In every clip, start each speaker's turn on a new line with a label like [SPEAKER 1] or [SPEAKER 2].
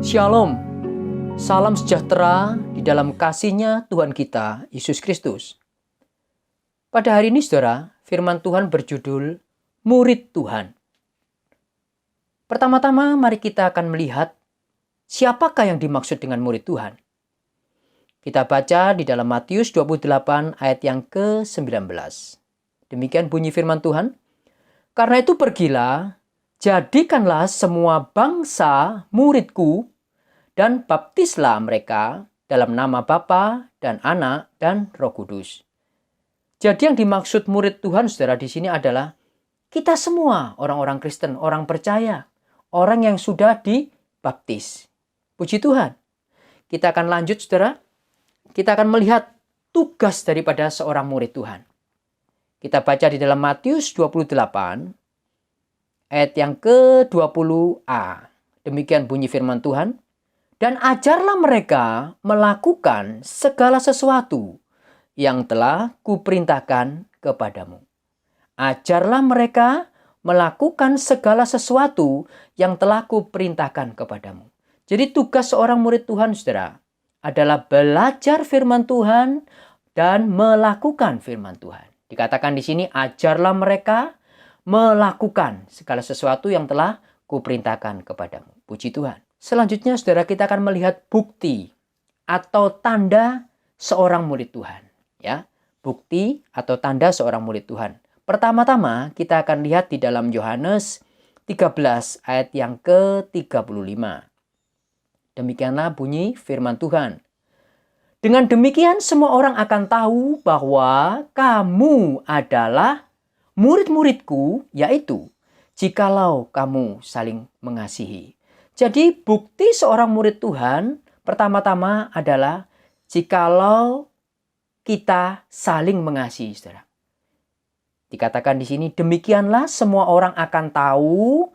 [SPEAKER 1] Shalom, salam sejahtera di dalam kasih-Nya Tuhan kita, Yesus Kristus. Pada hari ini saudara, firman Tuhan berjudul Murid Tuhan. Pertama-tama mari kita akan melihat siapakah yang dimaksud dengan murid Tuhan. Kita baca di dalam Matius 28 ayat yang ke-19. Demikian bunyi firman Tuhan. Karena itu pergilah, jadikanlah semua bangsa muridku, dan baptislah mereka dalam nama Bapa dan Anak dan Roh Kudus. Jadi yang dimaksud murid Tuhan saudara di sini adalah kita semua orang-orang Kristen, orang percaya, orang yang sudah dibaptis. Puji Tuhan. Kita akan lanjut saudara. Kita akan melihat tugas daripada seorang murid Tuhan. Kita baca di dalam Matius 28 ayat yang ke-20a. Demikian bunyi firman Tuhan. Dan ajarlah mereka melakukan segala sesuatu yang telah kuperintahkan kepadamu. Ajarlah mereka melakukan segala sesuatu yang telah kuperintahkan kepadamu. Jadi tugas seorang murid Tuhan, saudara, adalah belajar firman Tuhan dan melakukan firman Tuhan. Dikatakan di sini, ajarlah mereka melakukan segala sesuatu yang telah kuperintahkan kepadamu. Puji Tuhan. Selanjutnya, saudara, kita akan melihat bukti atau tanda seorang murid Tuhan. Ya, bukti atau tanda seorang murid Tuhan. Pertama-tama, kita akan lihat di dalam Yohanes 13 ayat yang ke-35. Demikianlah bunyi firman Tuhan. Dengan demikian semua orang akan tahu bahwa kamu adalah murid-muridku, yaitu jikalau kamu saling mengasihi. Jadi bukti seorang murid Tuhan pertama-tama adalah jikalau kita saling mengasihi, saudara. Dikatakan di sini, demikianlah semua orang akan tahu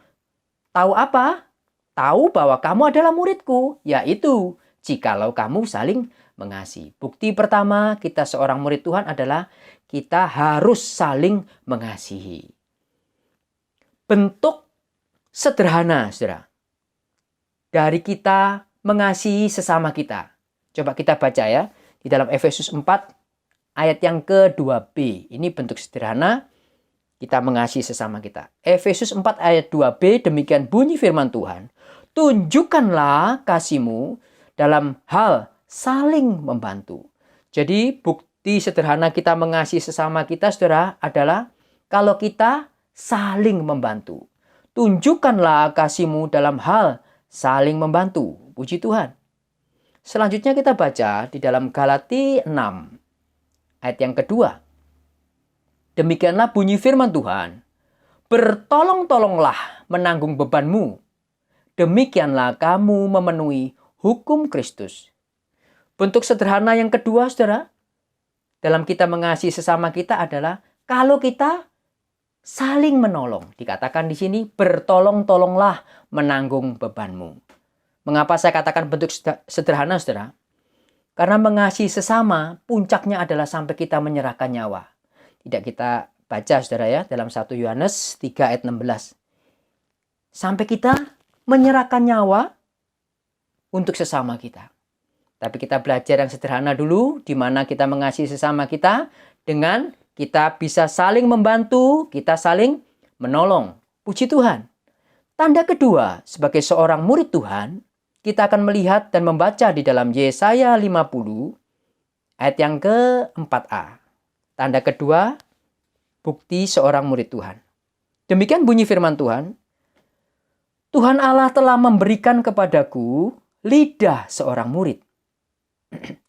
[SPEAKER 1] apa? Tahu bahwa kamu adalah muridku, yaitu jikalau kamu saling mengasihi. Bukti pertama kita seorang murid Tuhan adalah kita harus saling mengasihi. Bentuk sederhana, saudara, dari kita mengasihi sesama kita. Coba kita baca ya, di dalam Efesus 4 ayat yang ke-2b. Ini bentuk sederhana kita mengasihi sesama kita. Efesus 4 ayat 2b, demikian bunyi firman Tuhan. Tunjukkanlah kasihmu dalam hal saling membantu. Jadi bukti sederhana kita mengasihi sesama kita, saudara, adalah kalau kita saling membantu. Tunjukkanlah kasihmu dalam hal saling membantu. Puji Tuhan. Selanjutnya kita baca di dalam Galati 6 ayat yang kedua. Demikianlah bunyi firman Tuhan. Bertolong-tolonglah menanggung bebanmu. Demikianlah kamu memenuhi hukum Kristus. Bentuk sederhana yang kedua, saudara, dalam kita mengasihi sesama kita adalah kalau kita saling menolong. Dikatakan di sini, bertolong-tolonglah menanggung bebanmu. Mengapa saya katakan bentuk sederhana, saudara? Karena mengasihi sesama, puncaknya adalah sampai kita menyerahkan nyawa. Tidak kita baca, saudara ya, dalam 1 Yohanes 3 ayat 16. Sampai kita menyerahkan nyawa untuk sesama kita. Tapi kita belajar yang sederhana dulu, di mana kita mengasihi sesama kita dengan kita bisa saling membantu, kita saling menolong. Puji Tuhan. Tanda kedua, sebagai seorang murid Tuhan, kita akan melihat dan membaca di dalam Yesaya 50 ayat yang ke-4a. Tanda kedua, bukti seorang murid Tuhan. Demikian bunyi firman Tuhan. Tuhan Allah telah memberikan kepadaku lidah seorang murid,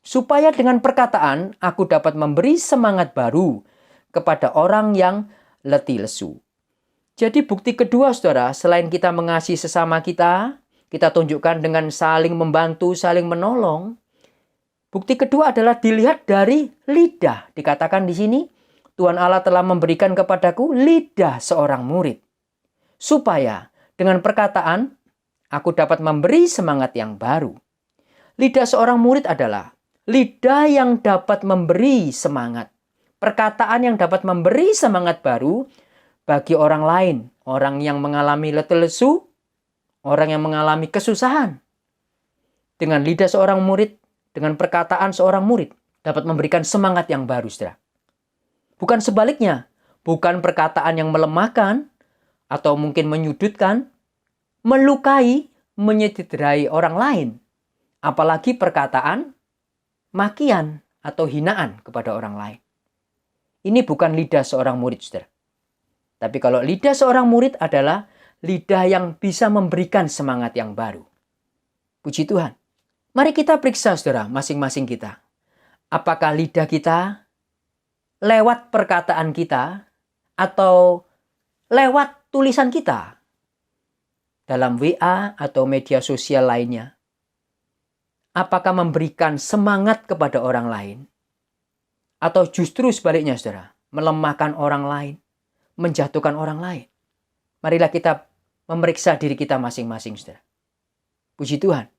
[SPEAKER 1] supaya dengan perkataan aku dapat memberi semangat baru kepada orang yang letih lesu. Jadi bukti kedua, saudara, selain kita mengasihi sesama kita tunjukkan dengan saling membantu, saling menolong. Bukti kedua adalah dilihat dari lidah. Dikatakan di sini, Tuhan Allah telah memberikan kepadaku lidah seorang murid, supaya dengan perkataan aku dapat memberi semangat yang baru. Lidah seorang murid adalah lidah yang dapat memberi semangat. Perkataan yang dapat memberi semangat baru bagi orang lain. Orang yang mengalami letih lesu, orang yang mengalami kesusahan. dengan lidah seorang murid, dengan perkataan seorang murid, dapat memberikan semangat yang baru, saudara. Bukan sebaliknya, bukan perkataan yang melemahkan, atau mungkin menyudutkan, melukai, menyederai orang lain. Apalagi perkataan makian atau hinaan kepada orang lain. Ini bukan lidah seorang murid, saudara. Tapi kalau lidah seorang murid adalah lidah yang bisa memberikan semangat yang baru. Puji Tuhan. Mari kita periksa, saudara, masing-masing kita. Apakah lidah kita lewat perkataan kita atau lewat tulisan kita dalam WA atau media sosial lainnya? Apakah memberikan semangat kepada orang lain? Atau justru sebaliknya, saudara, melemahkan orang lain, menjatuhkan orang lain? Marilah kita memeriksa diri kita masing-masing, saudara. Puji Tuhan.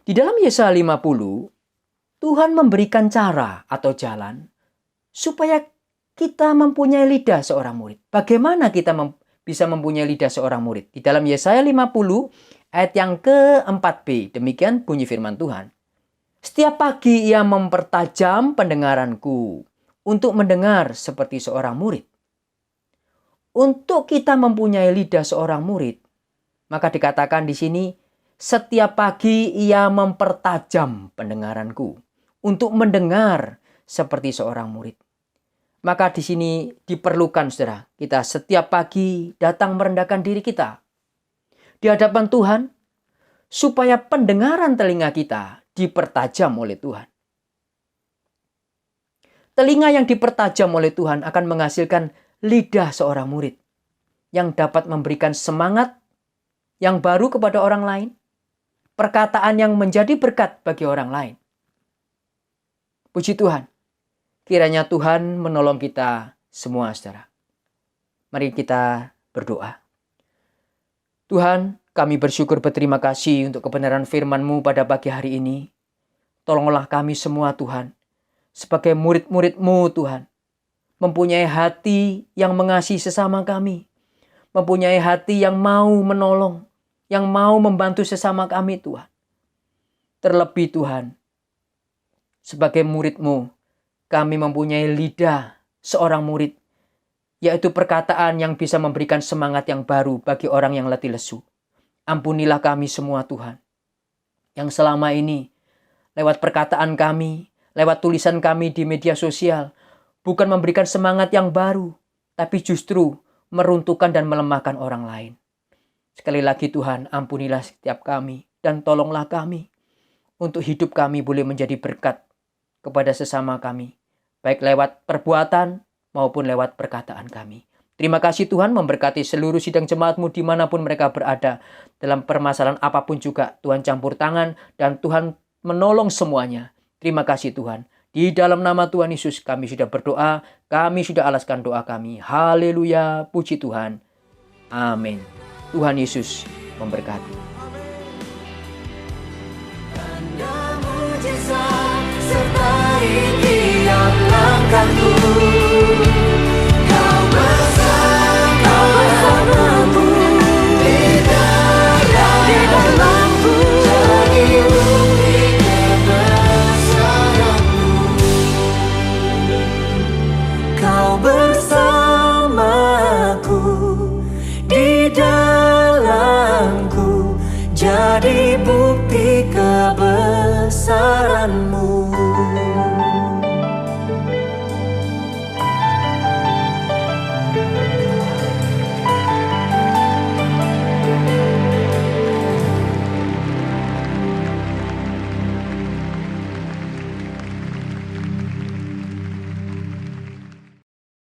[SPEAKER 1] Di dalam Yesaya 50, Tuhan memberikan cara atau jalan supaya kita mempunyai lidah seorang murid. Bagaimana kita bisa mempunyai lidah seorang murid? Di dalam Yesaya 50 ayat yang ke-4b, demikian bunyi firman Tuhan. Setiap pagi ia mempertajam pendengaranku untuk mendengar seperti seorang murid. Untuk kita mempunyai lidah seorang murid, maka dikatakan di sini, setiap pagi ia mempertajam pendengaranku untuk mendengar seperti seorang murid. Maka di sini diperlukan, saudara, kita setiap pagi datang merendahkan diri kita di hadapan Tuhan, supaya pendengaran telinga kita dipertajam oleh Tuhan. Telinga yang dipertajam oleh Tuhan akan menghasilkan lidah seorang murid yang dapat memberikan semangat yang baru kepada orang lain, perkataan yang menjadi berkat bagi orang lain. Puji Tuhan. Kiranya Tuhan menolong kita semua, saudara. Mari kita berdoa. Tuhan, kami bersyukur berterima kasih untuk kebenaran firman-Mu pada pagi hari ini. Tolonglah kami semua, Tuhan, sebagai murid-murid-Mu, Tuhan, mempunyai hati yang mengasihi sesama kami, mempunyai hati yang mau menolong, yang mau membantu sesama kami, Tuhan. Terlebih, Tuhan, sebagai murid-Mu, kami mempunyai lidah seorang murid, yaitu perkataan yang bisa memberikan semangat yang baru bagi orang yang letih lesu. Ampunilah kami semua, Tuhan, yang selama ini lewat perkataan kami, lewat tulisan kami di media sosial, bukan memberikan semangat yang baru, tapi justru meruntuhkan dan melemahkan orang lain. Sekali lagi Tuhan, ampunilah setiap kami dan tolonglah kami untuk hidup kami boleh menjadi berkat kepada sesama kami, baik lewat perbuatan maupun lewat perkataan kami. Terima kasih Tuhan, memberkati seluruh sidang jemaat-Mu dimanapun mereka berada. Dalam permasalahan apapun juga Tuhan campur tangan dan Tuhan menolong semuanya. Terima kasih Tuhan. Di dalam nama Tuhan Yesus kami sudah berdoa, kami sudah alaskan doa kami. Haleluya, puji Tuhan. Amin. Tuhan Yesus memberkati.
[SPEAKER 2] Tanda mujizat sertai tiap langkahku. Kau bersamaku di dalamku, jadi bukti kebesaran-Mu. Kau bersamaku di dalamku, jadi bukti